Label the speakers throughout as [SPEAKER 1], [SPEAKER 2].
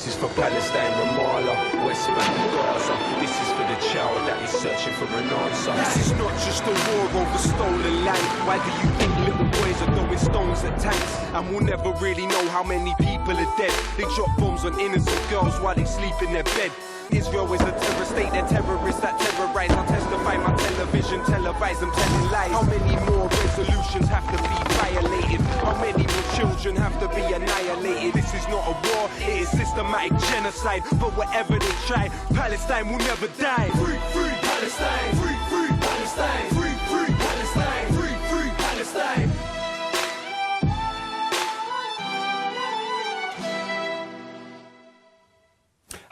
[SPEAKER 1] This is for Palestine, Ramallah, West Bank, Gaza. This is for the child that is searching for an answer. This is not just a war over stolen land. Why do you think little boys are throwing stones at tanks? And we'll never really know how many people are dead. They drop bombs on innocent girls while they sleep in their bed. Israel is a terror state, they're terrorists that terrorize. I'll testify my television, televise them telling lies. How many more resolutions have to be violated? How many more children have to be annihilated? This is not a war, it is systematic genocide. But whatever they try, Palestine will never die. Free, free Palestine! Free, free Palestine! Free, free Palestine! Free, free Palestine!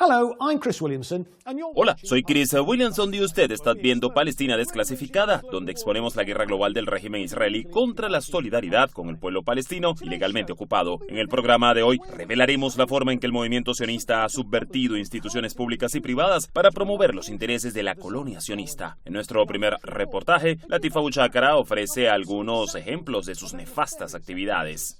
[SPEAKER 2] Hello, I'm Chris Williamson, and you're...
[SPEAKER 3] Hola, soy Chris Williamson y usted está viendo Palestina Desclasificada, donde exponemos la guerra global del régimen israelí contra la solidaridad con el pueblo palestino ilegalmente ocupado. En el programa de hoy revelaremos la forma en que el movimiento sionista ha subvertido instituciones públicas y privadas para promover los intereses de la colonia sionista. En nuestro primer reportaje, Latifa Buchakara ofrece algunos ejemplos de sus nefastas actividades.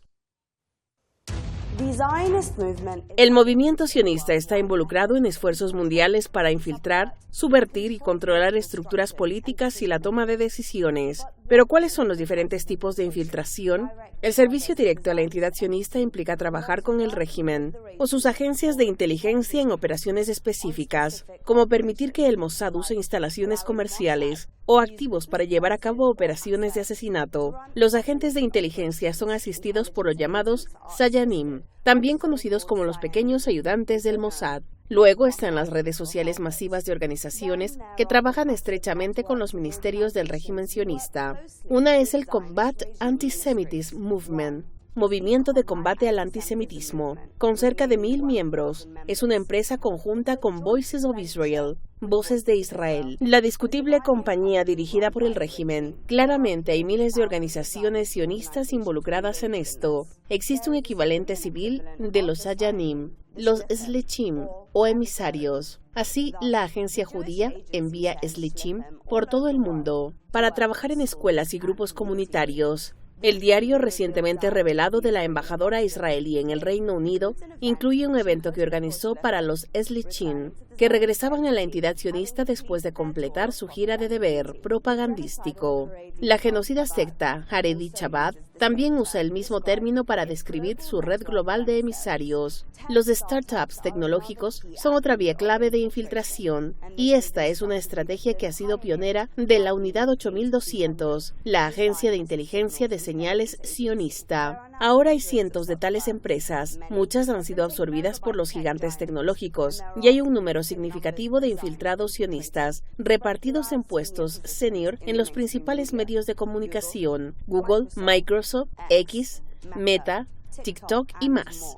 [SPEAKER 4] El movimiento sionista está involucrado en esfuerzos mundiales para infiltrar, subvertir y controlar estructuras políticas y la toma de decisiones. Pero ¿cuáles son los diferentes tipos de infiltración? El servicio directo a la entidad sionista implica trabajar con el régimen o sus agencias de inteligencia en operaciones específicas, como permitir que el Mossad use instalaciones comerciales o activos para llevar a cabo operaciones de asesinato. Los agentes de inteligencia son asistidos por los llamados Sayanim, también conocidos como los pequeños ayudantes del Mossad. Luego están las redes sociales masivas de organizaciones que trabajan estrechamente con los ministerios del régimen sionista. Una es el Combat Antisemitism Movement, movimiento de combate al antisemitismo, con cerca de 1,000 miembros. Es una empresa conjunta con Voices of Israel, Voces de Israel, la discutible compañía dirigida por el régimen. Claramente hay miles de organizaciones sionistas involucradas en esto. Existe un equivalente civil de los Sayanim, los Slichim o emisarios. Así, la agencia judía envía Slichim por todo el mundo para trabajar en escuelas y grupos comunitarios. El diario recientemente revelado de la embajadora israelí en el Reino Unido incluye un evento que organizó para los Slichim, que regresaban a la entidad sionista después de completar su gira de deber propagandístico. La genocida secta Haredi Chabad también usa el mismo término para describir su red global de emisarios. Los startups tecnológicos son otra vía clave de infiltración, y esta es una estrategia que ha sido pionera de la Unidad 8200, la agencia de inteligencia de señales sionista. Ahora hay cientos de tales empresas, muchas han sido absorbidas por los gigantes tecnológicos, y hay un número significativo de infiltrados sionistas, repartidos en puestos senior en los principales medios de comunicación: Google, Microsoft, X, Meta, TikTok y más.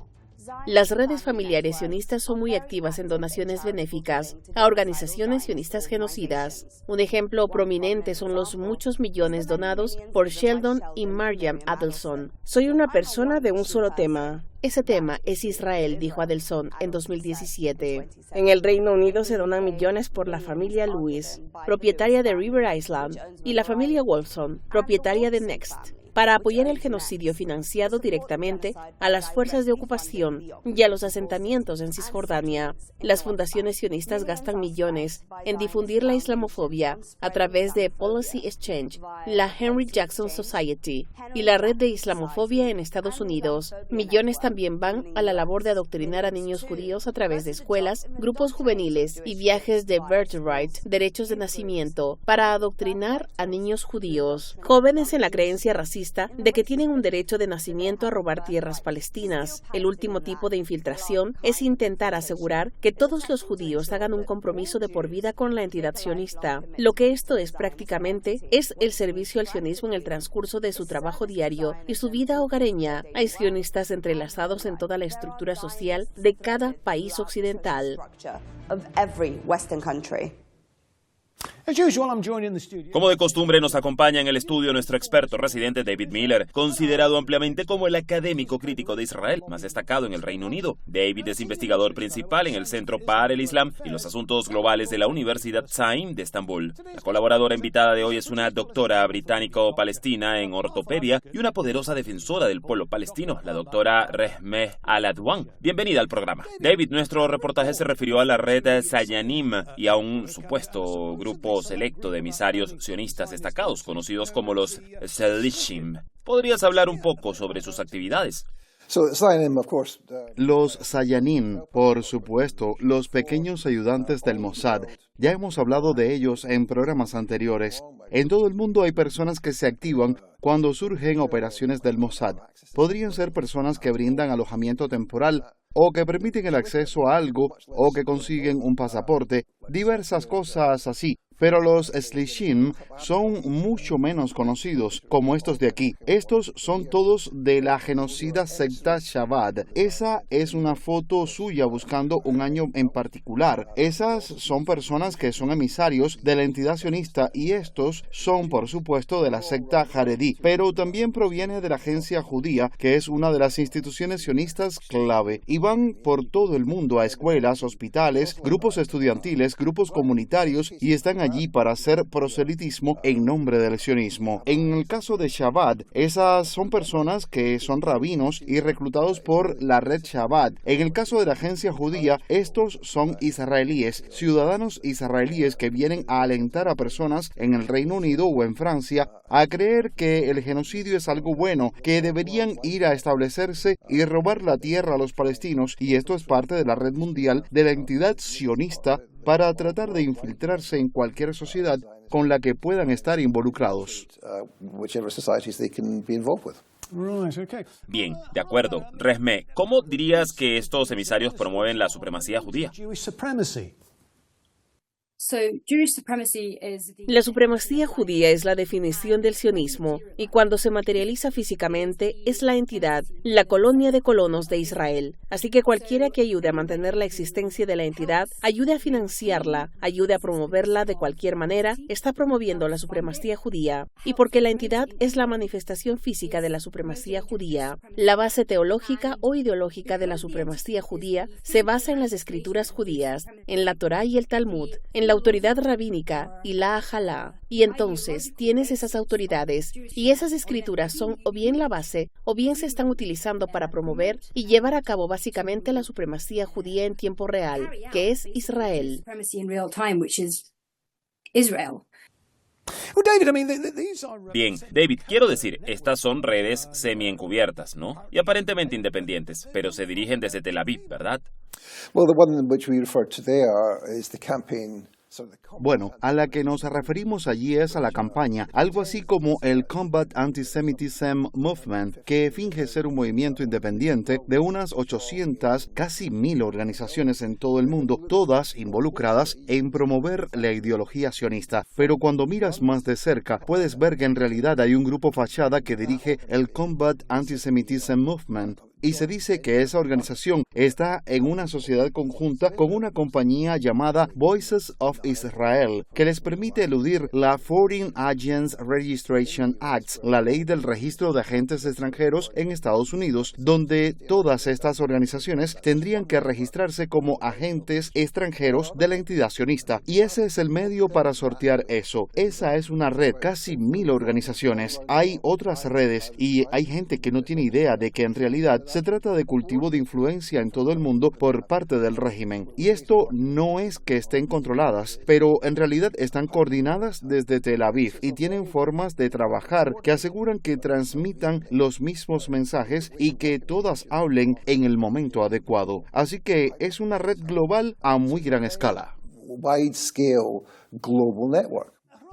[SPEAKER 4] Las redes familiares sionistas son muy activas en donaciones benéficas a organizaciones sionistas genocidas. Un ejemplo prominente son los muchos millones donados por Sheldon y Maryam Adelson. Soy una persona de un solo tema. Ese tema es Israel, dijo Adelson en 2017. En el Reino Unido se donan millones por la familia Lewis, propietaria de River Island, y la familia Wolfson, propietaria de Next, para apoyar el genocidio financiado directamente a las fuerzas de ocupación y a los asentamientos en Cisjordania. Las fundaciones sionistas gastan millones en difundir la islamofobia a través de Policy Exchange, la Henry Jackson Society y la Red de Islamofobia en Estados Unidos. Millones también van a la labor de adoctrinar a niños judíos a través de escuelas, grupos juveniles y viajes de birthright, derechos de nacimiento, para adoctrinar a niños judíos. Jóvenes en la creencia racista de que tienen un derecho de nacimiento a robar tierras palestinas. El último tipo de infiltración es intentar asegurar que todos los judíos hagan un compromiso de por vida con la entidad sionista. Lo que esto es prácticamente es el servicio al sionismo en el transcurso de su trabajo diario y su vida hogareña. Hay sionistas entrelazados en toda la estructura social de cada país occidental.
[SPEAKER 2] As usual, I'm joined in the studio.
[SPEAKER 3] Como de costumbre, nos acompaña en el estudio nuestro experto residente David Miller, considerado ampliamente como el académico crítico de Israel más destacado en el Reino Unido. David es investigador principal en el Centro para el Islam y los Asuntos Globales de la Universidad Zain de Estambul. La colaboradora invitada de hoy es una doctora británico-palestina en ortopedia y una poderosa defensora del pueblo palestino, la doctora Rehmeh Al-Adwan. Bienvenida al programa. David, nuestro reportaje se refirió a la red Sayanim y a un supuesto grupo selecto de emisarios sionistas destacados, conocidos como los Shlishim. ¿Podrías hablar un poco sobre sus actividades?
[SPEAKER 5] Los Sayanim, por supuesto, los pequeños ayudantes del Mossad. Ya hemos hablado de ellos en programas anteriores. En todo el mundo hay personas que se activan cuando surgen operaciones del Mossad. Podrían ser personas que brindan alojamiento temporal, o que permiten el acceso a algo, o que consiguen un pasaporte, diversas cosas así. Pero los Shlishim son mucho menos conocidos, como estos de aquí. Estos son todos de la genocida secta Chabad. Esa es una foto suya buscando un año en particular. Esas son personas que son emisarios de la entidad sionista y estos son, por supuesto, de la secta Haredi. Pero también proviene de la agencia judía, que es una de las instituciones sionistas clave. Y van por todo el mundo a escuelas, hospitales, grupos estudiantiles, grupos comunitarios y están allí para hacer proselitismo en nombre del sionismo. En el caso de Chabad, esas son personas que son rabinos y reclutados por la red Chabad. En el caso de la agencia judía, estos son israelíes, ciudadanos israelíes que vienen a alentar a personas en el Reino Unido o en Francia a creer que el genocidio es algo bueno, que deberían ir a establecerse y robar la tierra a los palestinos, y esto es parte de la red mundial de la entidad sionista para tratar de infiltrarse en cualquier sociedad con la que puedan estar involucrados.
[SPEAKER 3] Bien, de acuerdo. Rehmeh, ¿cómo dirías que estos emisarios promueven la supremacía judía?
[SPEAKER 2] Jewish supremacy.
[SPEAKER 4] La supremacía judía es la definición del sionismo y cuando se materializa físicamente es la entidad, la colonia de colonos de Israel. Así que cualquiera que ayude a mantener la existencia de la entidad, ayude a financiarla, ayude a promoverla de cualquier manera, está promoviendo la supremacía judía. Y porque la entidad es la manifestación física de la supremacía judía, la base teológica o ideológica de la supremacía judía se basa en las escrituras judías, en la Torá y el Talmud, en la autoridad rabínica y la Ajalá. Y entonces tienes esas autoridades y esas escrituras son o bien la base o bien se están utilizando para promover y llevar a cabo básicamente la supremacía judía en tiempo real, que es Israel.
[SPEAKER 3] Bien, David, quiero decir, estas son redes semi-encubiertas, ¿no? Y aparentemente independientes, pero se dirigen desde Tel Aviv, ¿verdad?
[SPEAKER 5] Bueno, a la que nos referimos allí es a la campaña, algo así como el Combat Antisemitism Movement, que finge ser un movimiento independiente de unas 800, casi 1000 organizaciones en todo el mundo, todas involucradas en promover la ideología sionista. Pero cuando miras más de cerca, puedes ver que en realidad hay un grupo fachada que dirige el Combat Antisemitism Movement. Y se dice que esa organización está en una sociedad conjunta con una compañía llamada Voices of Israel, que les permite eludir la Foreign Agents Registration Act, la ley del registro de agentes extranjeros en Estados Unidos, donde todas estas organizaciones tendrían que registrarse como agentes extranjeros de la entidad sionista. Y ese es el medio para sortear eso. Esa es una red, casi 1000 organizaciones. Hay otras redes y hay gente que no tiene idea de que en realidad se trata de cultivo de influencia en todo el mundo por parte del régimen. Y esto no es que estén controladas, pero en realidad están coordinadas desde Tel Aviv y tienen formas de trabajar que aseguran que transmitan los mismos mensajes y que todas hablen en el momento adecuado. Así que es una red global a muy gran escala.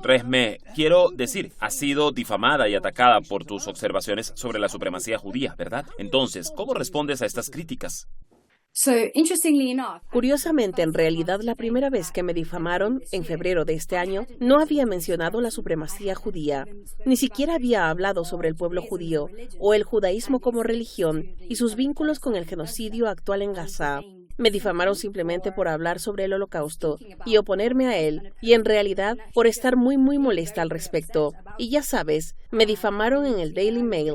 [SPEAKER 3] Rehmeh, quiero decir, has sido difamada y atacada por tus observaciones sobre la supremacía judía, ¿verdad? Entonces, ¿cómo respondes a estas críticas?
[SPEAKER 4] Curiosamente, en realidad, la primera vez que me difamaron, en febrero de este año, no había mencionado la supremacía judía. Ni siquiera había hablado sobre el pueblo judío o el judaísmo como religión y sus vínculos con el genocidio actual en Gaza. Me difamaron simplemente por hablar sobre el Holocausto y oponerme a él, y en realidad por estar muy molesta al respecto. Y ya sabes, me difamaron en el Daily Mail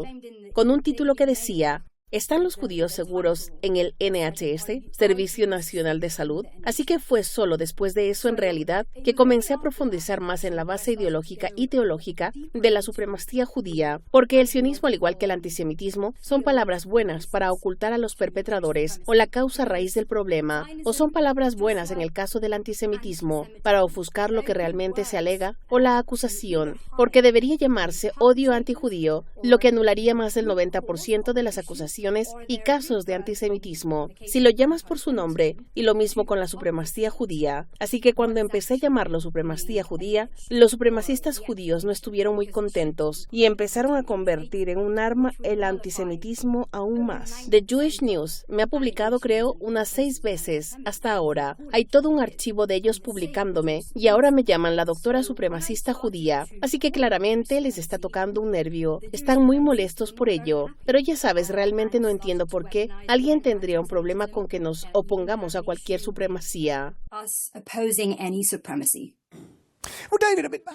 [SPEAKER 4] con un título que decía: ¿están los judíos seguros en el NHS, Servicio Nacional de Salud? Así que fue solo después de eso, en realidad, que comencé a profundizar más en la base ideológica y teológica de la supremacía judía, porque el sionismo, al igual que el antisemitismo, son palabras buenas para ocultar a los perpetradores o la causa raíz del problema, o son palabras buenas en el caso del antisemitismo para ofuscar lo que realmente se alega o la acusación, porque debería llamarse odio antijudío, lo que anularía más del 90% de las acusaciones y casos de antisemitismo si lo llamas por su nombre, y lo mismo con la supremacía judía. Así que cuando empecé a llamarlo supremacía judía, los supremacistas judíos no estuvieron muy contentos y empezaron a convertir en un arma el antisemitismo aún más. The Jewish News me ha publicado, creo, unas 6 veces hasta ahora. Hay todo un archivo de ellos publicándome y ahora me llaman la doctora supremacista judía. Así que claramente les está tocando un nervio. Están muy molestos por ello. Pero ya sabes, realmente no entiendo por qué alguien tendría un problema con que nos opongamos a cualquier supremacía.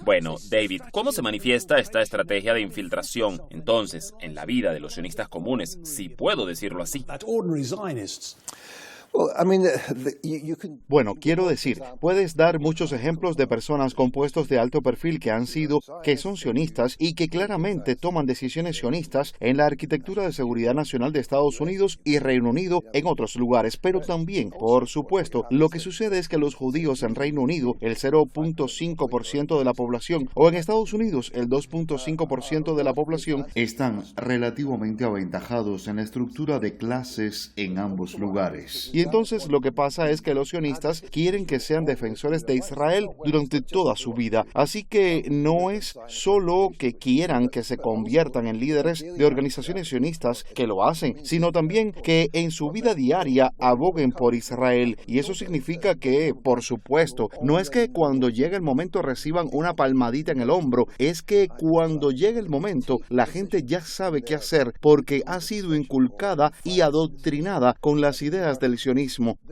[SPEAKER 3] Bueno, David, ¿cómo se manifiesta esta estrategia de infiltración, entonces, en la vida de los sionistas comunes, si puedo decirlo así?
[SPEAKER 5] Bueno, quiero decir, puedes dar muchos ejemplos de personas con puestos de alto perfil que son sionistas y que claramente toman decisiones sionistas en la arquitectura de seguridad nacional de Estados Unidos y Reino Unido en otros lugares, pero también, por supuesto, lo que sucede es que los judíos en Reino Unido, el 0.5% de la población, o en Estados Unidos, el 2.5% de la población, están relativamente aventajados en la estructura de clases en ambos lugares. Y entonces lo que pasa es que los sionistas quieren que sean defensores de Israel durante toda su vida. Así que no es solo que quieran que se conviertan en líderes de organizaciones sionistas que lo hacen, sino también que en su vida diaria aboguen por Israel. Y eso significa que, por supuesto, no es que cuando llegue el momento reciban una palmadita en el hombro, es que cuando llegue el momento la gente ya sabe qué hacer porque ha sido inculcada y adoctrinada con las ideas del sionismo,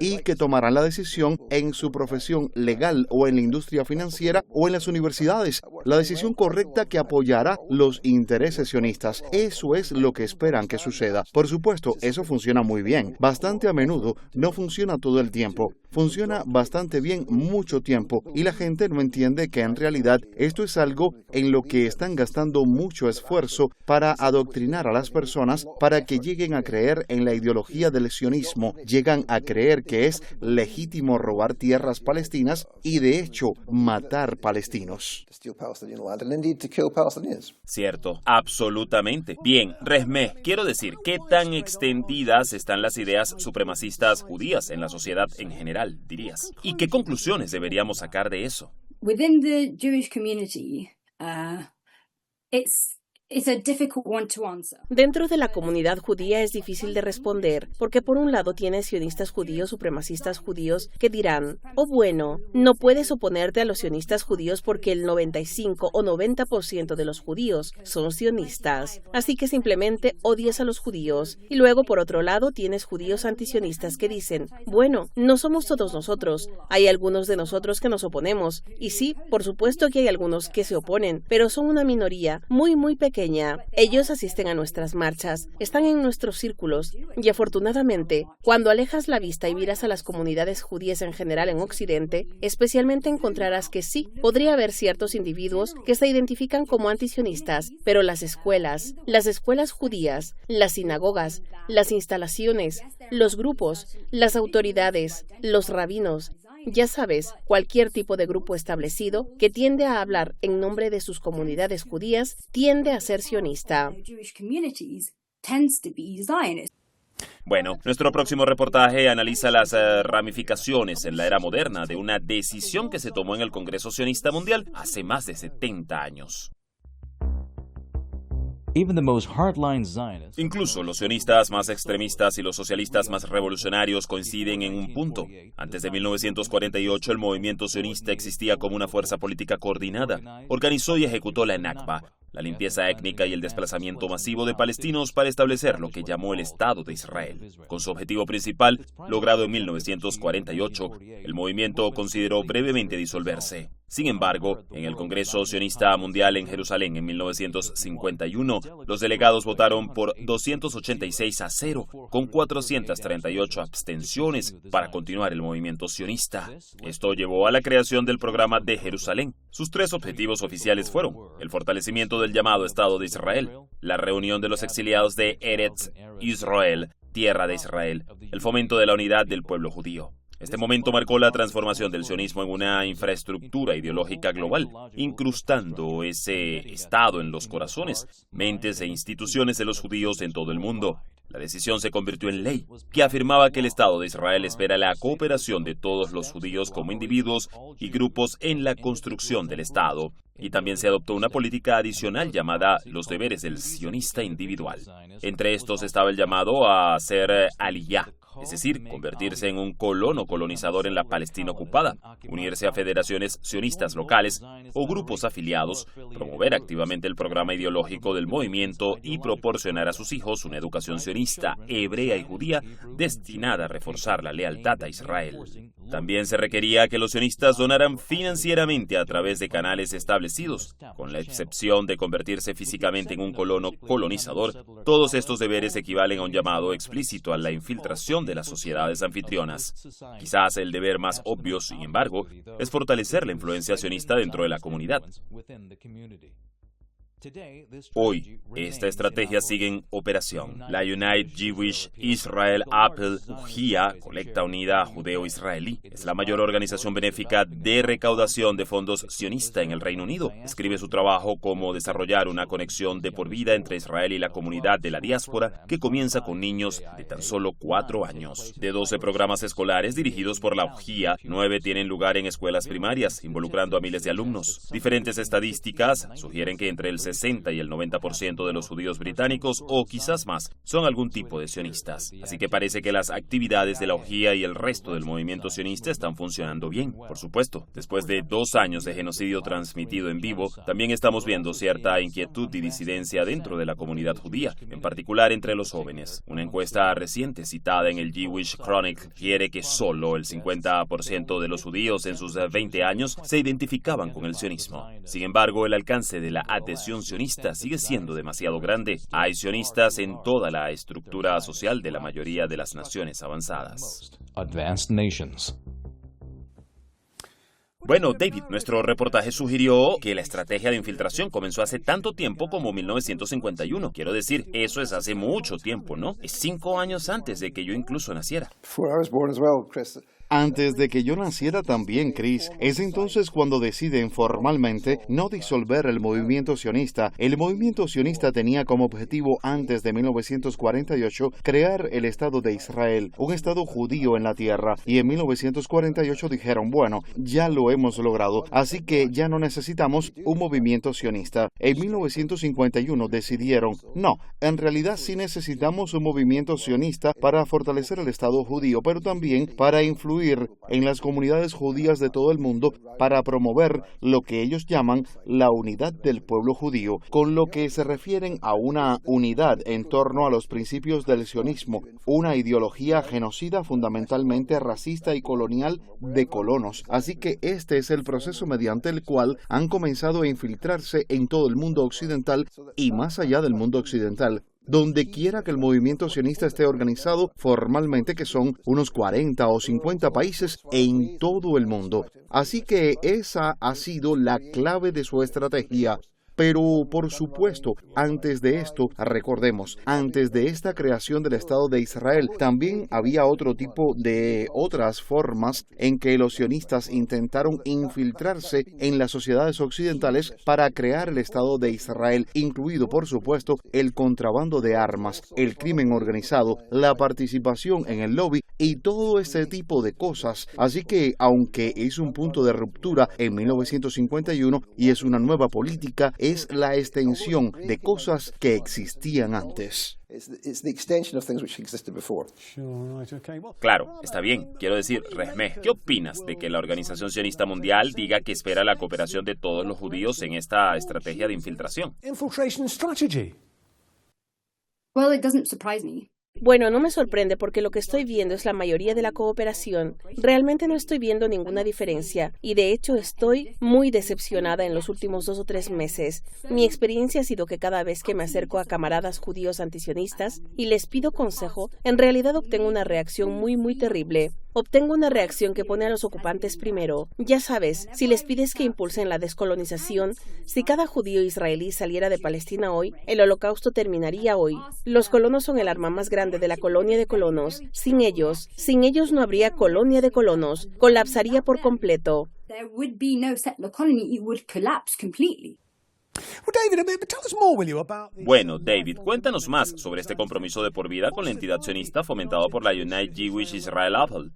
[SPEAKER 5] y que tomarán la decisión en su profesión legal o en la industria financiera o en las universidades, la decisión correcta que apoyará los intereses sionistas. Eso es lo que esperan que suceda. Por supuesto, eso funciona muy bien, bastante a menudo, no funciona todo el tiempo. Funciona bastante bien mucho tiempo y la gente no entiende que en realidad esto es algo en lo que están gastando mucho esfuerzo para adoctrinar a las personas para que lleguen a creer en la ideología del sionismo, llegan a creer que es legítimo robar tierras palestinas y de hecho matar palestinos.
[SPEAKER 3] Cierto, absolutamente. Bien, Resmé, quiero decir, ¿qué tan extendidas están las ideas supremacistas judías en la sociedad en general, dirías? ¿Y qué conclusiones deberíamos sacar de eso?
[SPEAKER 6] Within the Jewish community, it's a difficult one to answer.
[SPEAKER 4] Dentro de la comunidad judía es difícil de responder, porque por un lado tienes sionistas judíos, supremacistas judíos, que dirán: oh bueno, no puedes oponerte a los sionistas judíos porque el 95 o 90% de los judíos son sionistas, así que simplemente odias a los judíos. Y luego, por otro lado, tienes judíos antisionistas que dicen: bueno, no somos todos nosotros, hay algunos de nosotros que nos oponemos, y sí, por supuesto que hay algunos que se oponen, pero son una minoría muy pequeña. Ellos asisten a nuestras marchas, están en nuestros círculos, y afortunadamente, cuando alejas la vista y miras a las comunidades judías en general en Occidente, especialmente encontrarás que sí, podría haber ciertos individuos que se identifican como antisionistas, pero las escuelas judías, las sinagogas, las instalaciones, los grupos, las autoridades, los rabinos, ya sabes, cualquier tipo de grupo establecido que tiende a hablar en nombre de sus comunidades judías tiende a ser sionista.
[SPEAKER 3] Bueno, nuestro próximo reportaje analiza las ramificaciones en la era moderna de una decisión que se tomó en el Congreso Sionista Mundial hace más de 70 años. Incluso los sionistas más extremistas y los socialistas más revolucionarios coinciden en un punto. Antes de 1948, el movimiento sionista existía como una fuerza política coordinada. Organizó y ejecutó la Nakba, la limpieza étnica y el desplazamiento masivo de palestinos para establecer lo que llamó el Estado de Israel. Con su objetivo principal, logrado en 1948, el movimiento consideró brevemente disolverse. Sin embargo, en el Congreso Sionista Mundial en Jerusalén en 1951, los delegados votaron por 286-0, con 438 abstenciones para continuar el movimiento sionista. Esto llevó a la creación del programa de Jerusalén. Sus tres objetivos oficiales fueron el fortalecimiento del llamado Estado de Israel, la reunión de los exiliados de Eretz Israel, tierra de Israel, el fomento de la unidad del pueblo judío. Este momento marcó la transformación del sionismo en una infraestructura ideológica global, incrustando ese Estado en los corazones, mentes e instituciones de los judíos en todo el mundo. La decisión se convirtió en ley, que afirmaba que el Estado de Israel espera la cooperación de todos los judíos como individuos y grupos en la construcción del Estado. Y también se adoptó una política adicional llamada los deberes del sionista individual. Entre estos estaba el llamado a ser aliyá, es decir, convertirse en un colono colonizador en la Palestina ocupada, unirse a federaciones sionistas locales o grupos afiliados, promover activamente el programa ideológico del movimiento y proporcionar a sus hijos una educación sionista, hebrea y judía destinada a reforzar la lealtad a Israel. También se requería que los sionistas donaran financieramente a través de canales establecidos, con la excepción de convertirse físicamente en un colono colonizador. Todos estos deberes equivalen a un llamado explícito a la infiltración de las sociedades anfitrionas. Quizás el deber más obvio, sin embargo, es fortalecer la influencia sionista dentro de la comunidad. Hoy, esta estrategia sigue en operación. La United Jewish Israel Apple UJIA, Colecta Unida Judeo-Israelí, es la mayor organización benéfica de recaudación de fondos sionista en el Reino Unido. Escribe su trabajo como desarrollar una conexión de por vida entre Israel y la comunidad de la diáspora, que comienza con niños de tan solo 4 años. De 12 programas escolares dirigidos por la UJIA, 9 tienen lugar en escuelas primarias, involucrando a miles de alumnos. Diferentes estadísticas sugieren que entre el 60 y el 90% de los judíos británicos, o quizás más, son algún tipo de sionistas. Así que parece que las actividades de la UJIA y el resto del movimiento sionista están funcionando bien. Por supuesto, después de 2 años de genocidio transmitido en vivo, también estamos viendo cierta inquietud y disidencia dentro de la comunidad judía, en particular entre los jóvenes. Una encuesta reciente citada en el Jewish Chronicle quiere que solo el 50% de los judíos en sus 20 años se identificaban con el sionismo. Sin embargo, el alcance de la adhesión sionista sigue siendo demasiado grande. Hay sionistas en toda la estructura social de la mayoría de las naciones avanzadas. Bueno, David, nuestro reportaje sugirió que la estrategia de infiltración comenzó hace tanto tiempo como 1951. Quiero decir, eso es hace mucho tiempo, ¿no? Es 5 años antes de que yo incluso naciera.
[SPEAKER 5] Antes de que yo naciera también, Chris. Es entonces cuando deciden formalmente no disolver el movimiento sionista. El movimiento sionista tenía como objetivo antes de 1948 crear el Estado de Israel, un Estado judío en la tierra. Y en 1948 dijeron, bueno, ya lo hemos logrado, así que ya no necesitamos un movimiento sionista. En 1951 decidieron, no, en realidad sí necesitamos un movimiento sionista para fortalecer el Estado judío, pero también para influir en las comunidades judías de todo el mundo para promover lo que ellos llaman la unidad del pueblo judío, con lo que se refieren a una unidad en torno a los principios del sionismo, una ideología genocida fundamentalmente racista y colonial de colonos. Así que este es el proceso mediante el cual han comenzado a infiltrarse en todo el mundo occidental y más allá del mundo occidental. Donde quiera que el movimiento sionista esté organizado formalmente, que son unos 40 o 50 países en todo el mundo. Así que esa ha sido la clave de su estrategia. Pero, por supuesto, antes de esto, recordemos, antes de esta creación del Estado de Israel, también había otras formas en que los sionistas intentaron infiltrarse en las sociedades occidentales para crear el Estado de Israel, incluido, por supuesto, el contrabando de armas, el crimen organizado, la participación en el lobby y todo ese tipo de cosas. Así que, aunque es un punto de ruptura en 1951 y es una nueva política, es la extensión de cosas que existían antes.
[SPEAKER 3] Claro, está bien. Quiero decir, Resmeh, ¿qué opinas de que la Organización Sionista Mundial diga que espera la cooperación de todos los judíos en esta estrategia de infiltración?
[SPEAKER 2] Infiltration strategy.
[SPEAKER 6] Well, it doesn't surprise me.
[SPEAKER 4] Bueno, no me sorprende porque lo que estoy viendo es la mayoría de la cooperación. Realmente no estoy viendo ninguna diferencia y de hecho estoy muy decepcionada en los últimos 2 o 3 meses. Mi experiencia ha sido que cada vez que me acerco a camaradas judíos antisionistas y les pido consejo, en realidad obtengo una reacción muy terrible. Obtengo una reacción que pone a los ocupantes primero. Ya sabes, si les pides que impulsen la descolonización, si cada judío israelí saliera de Palestina hoy, el holocausto terminaría hoy. Los colonos son el arma más grande de la colonia de colonos. Sin ellos no habría colonia de colonos. Colapsaría por completo.
[SPEAKER 6] There would be no settler colony, it would collapse completely.
[SPEAKER 2] Well, David, tell us more, will you, about this?
[SPEAKER 3] Bueno, David, cuéntanos más sobre este compromiso de por vida con la entidad sionista fomentado por la United Jewish Israel Appeal.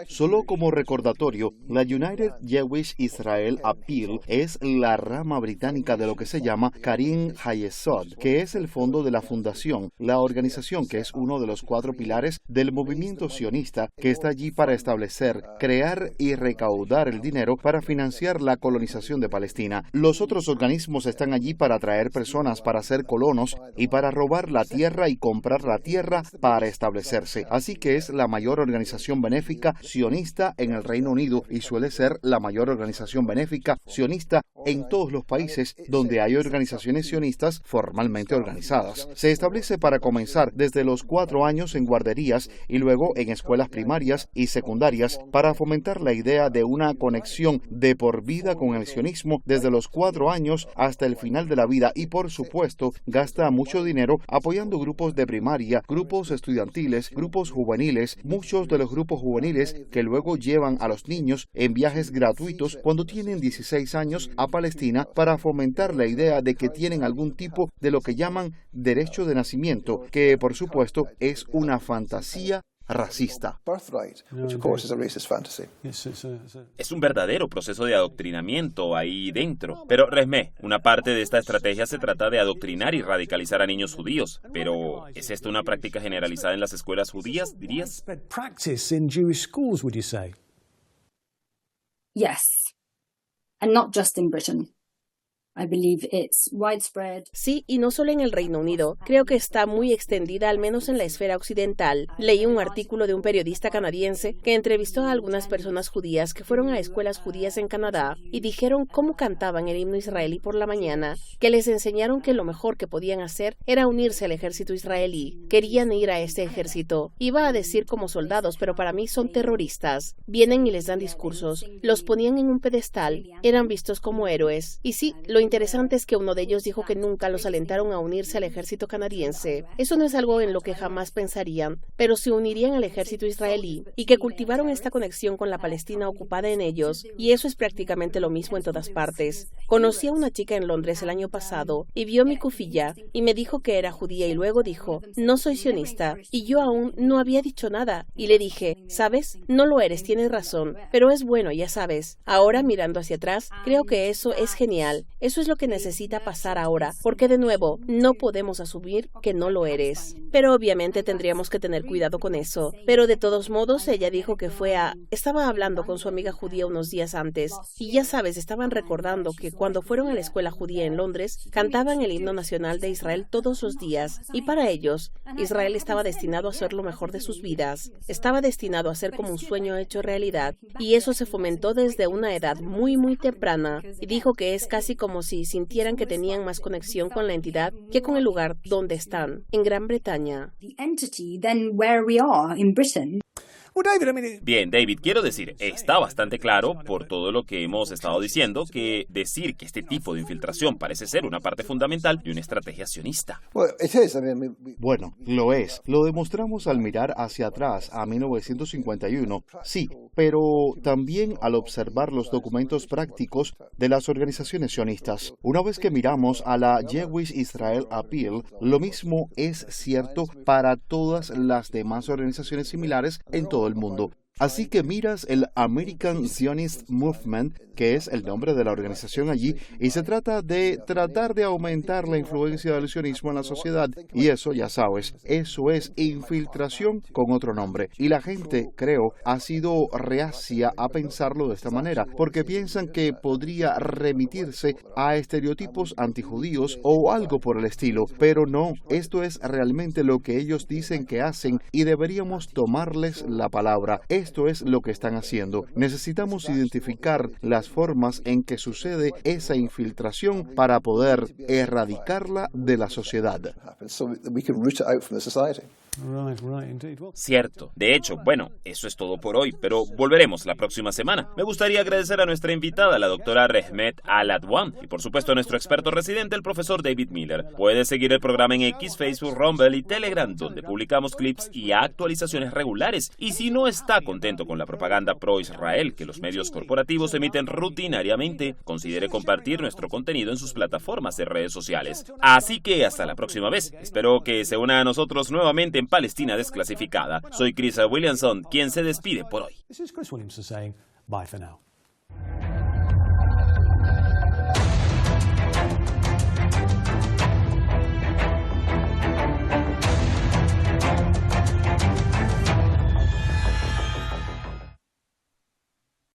[SPEAKER 5] Solo como recordatorio, la United Jewish Israel Appeal es la rama británica de lo que se llama Karim Hayesod, que es el fondo de la fundación, la organización que es uno de los 4 pilares del movimiento sionista que está allí para establecer, crear y recaudar el dinero para financiar la colonización de Palestina. Los otros organismos están allí para atraer personas para ser colonos y para robar la tierra y comprar la tierra para establecerse. Así que es la mayor organización benéfica sionista en el Reino Unido y suele ser la mayor organización benéfica sionista en todos los países donde hay organizaciones sionistas formalmente organizadas. Se establece para comenzar desde los 4 años en guarderías y luego en escuelas primarias y secundarias para fomentar la idea de una conexión de por vida con el sionismo desde los 4 años hasta el final de la vida y, por supuesto, gasta mucho dinero apoyando grupos de primaria, grupos estudiantiles, grupos juveniles, muchos de los grupos juveniles que luego llevan a los niños en viajes gratuitos cuando tienen 16 años a Palestina para fomentar la idea de que tienen algún tipo de lo que llaman derecho de nacimiento, que por supuesto es una fantasía racista.
[SPEAKER 3] Es un verdadero proceso de adoctrinamiento ahí dentro. Pero, Resmeh, una parte de esta estrategia se trata de adoctrinar y radicalizar a niños judíos. Pero, ¿es esto una práctica generalizada en las escuelas judías, dirías?
[SPEAKER 2] Widespread practice in Jewish schools, would you say?
[SPEAKER 6] Yes. And not just in Britain. I believe it's widespread.
[SPEAKER 4] Sí, y no solo en el Reino Unido. Creo que está muy extendida, al menos en la esfera occidental. Leí un artículo de un periodista canadiense que entrevistó a algunas personas judías que fueron a escuelas judías en Canadá y dijeron cómo cantaban el himno israelí por la mañana, que les enseñaron que lo mejor que podían hacer era unirse al ejército israelí. Querían ir a este ejército. Iba a decir como soldados, pero para mí son terroristas. Vienen y les dan discursos. Los ponían en un pedestal. Eran vistos como héroes. Y sí, lo interesante es que uno de ellos dijo que nunca los alentaron a unirse al ejército canadiense. Eso no es algo en lo que jamás pensarían, pero se unirían al ejército israelí y que cultivaron esta conexión con la Palestina ocupada en ellos, y eso es prácticamente lo mismo en todas partes. Conocí a una chica en Londres el año pasado y vio mi kufiyá y me dijo que era judía y luego dijo, no soy sionista, y yo aún no había dicho nada, y le dije, ¿sabes? No lo eres, tienes razón, pero es bueno, ya sabes. Ahora mirando hacia atrás, creo que eso es genial. Eso es lo que necesita pasar ahora, porque de nuevo, no podemos asumir que no lo eres. Pero obviamente tendríamos que tener cuidado con eso. Pero de todos modos, ella dijo que estaba hablando con su amiga judía unos días antes, y ya sabes, estaban recordando que cuando fueron a la escuela judía en Londres, cantaban el himno nacional de Israel todos los días, y para ellos, Israel estaba destinado a ser lo mejor de sus vidas. Estaba destinado a ser como un sueño hecho realidad, y eso se fomentó desde una edad muy temprana, y dijo que es casi como si sintieran que tenían más conexión con la entidad que con el lugar donde están, en Gran Bretaña.
[SPEAKER 6] The entity than where we are in Britain.
[SPEAKER 2] Well, David, I mean,
[SPEAKER 3] Bien, David, quiero decir, está bastante claro por todo lo que hemos estado diciendo que decir que este tipo de infiltración parece ser una parte fundamental de una estrategia sionista.
[SPEAKER 5] Bueno, lo es. Lo demostramos al mirar hacia atrás a 1951, sí, pero también al observar los documentos prácticos de las organizaciones sionistas. Una vez que miramos a la Jewish Israel Appeal, lo mismo es cierto para todas las demás organizaciones similares en todo el mundo. Así que miras el American Zionist Movement, que es el nombre de la organización allí, y se trata de tratar de aumentar la influencia del sionismo en la sociedad. Y eso, ya sabes, eso es infiltración con otro nombre. Y la gente, creo, ha sido reacia a pensarlo de esta manera, porque piensan que podría remitirse a estereotipos antijudíos o algo por el estilo. Pero no, esto es realmente lo que ellos dicen que hacen y deberíamos tomarles la palabra. Esto es lo que están haciendo. Necesitamos identificar las formas en que sucede esa infiltración para poder erradicarla de la sociedad.
[SPEAKER 3] Cierto. De hecho, bueno, eso es todo por hoy, pero volveremos la próxima semana. Me gustaría agradecer a nuestra invitada, la doctora Rehmet Al-Adwan, y por supuesto a nuestro experto residente, el profesor David Miller. Puedes seguir el programa en X, Facebook, Rumble y Telegram, donde publicamos clips y actualizaciones regulares. Y si no está contento con la propaganda pro-Israel que los medios corporativos emiten rutinariamente, considere compartir nuestro contenido en sus plataformas de redes sociales. Así que hasta la próxima vez. Espero que se una a nosotros nuevamente en Palestina Desclasificada. Soy Chris Williamson, quien se despide por hoy.
[SPEAKER 2] This is Chris Williamson saying bye for now.